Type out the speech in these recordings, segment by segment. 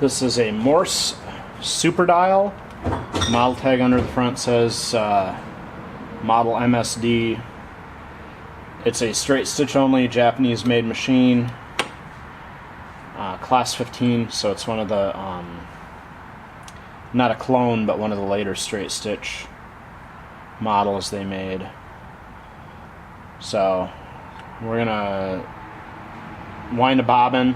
This is a Morse Super Dial. Model tag under the front says Model M.S.D. It's a straight stitch only Japanese made machine. Class 15, so it's one of the, not a clone, but one of the later straight stitch models they made. So we're gonna wind a bobbin.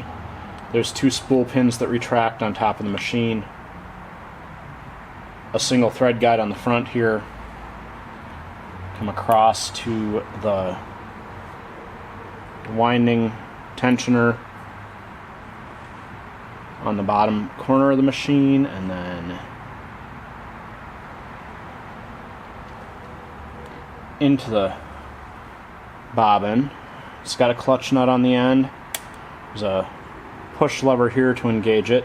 There's two spool pins that retract on top of the machine. A single thread guide on the front here. Come across to the winding tensioner on the bottom corner of the machine, and then into the bobbin. It's got a clutch nut on the end. There's a push lever here to engage it,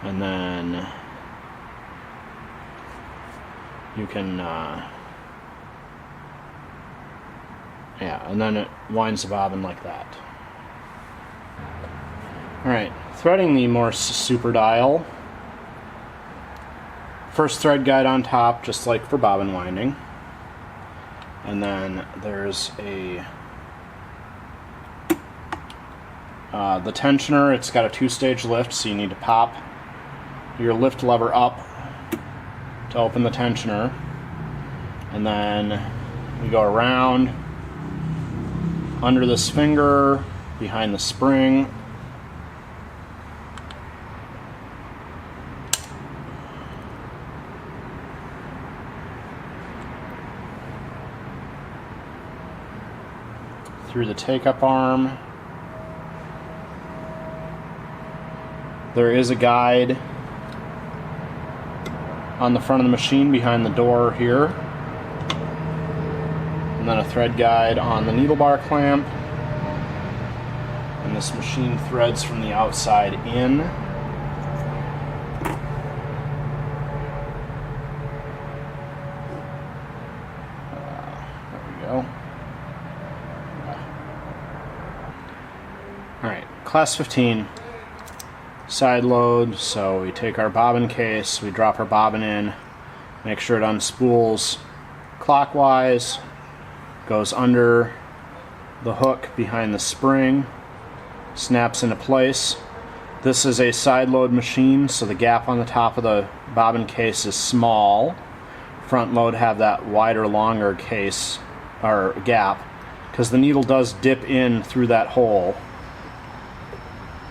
and then you can and then it winds the bobbin like that. Alright, threading the Morse Super Dial. First thread guide on top, just like for bobbin winding. And then there's a the tensioner. It's got a two-stage lift, so you need to pop your lift lever up to open the tensioner. And then we go around under this finger, behind the spring, through the take-up arm. There is a guide on the front of the machine behind the door here, and then a thread guide on the needle bar clamp, and this machine threads from the outside in. There we go. Alright, class 15, side load. So we take our bobbin case, we drop our bobbin in, make sure it unspools clockwise, goes under the hook behind the spring, snaps into place. This is a side load machine, so the gap on the top of the bobbin case is small. Front load have that wider, longer case or gap, because the needle does dip in through that hole.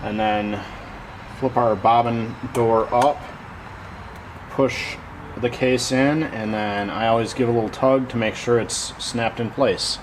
And then flip our bobbin door up, push the case in, and then I always give a little tug to make sure it's snapped in place.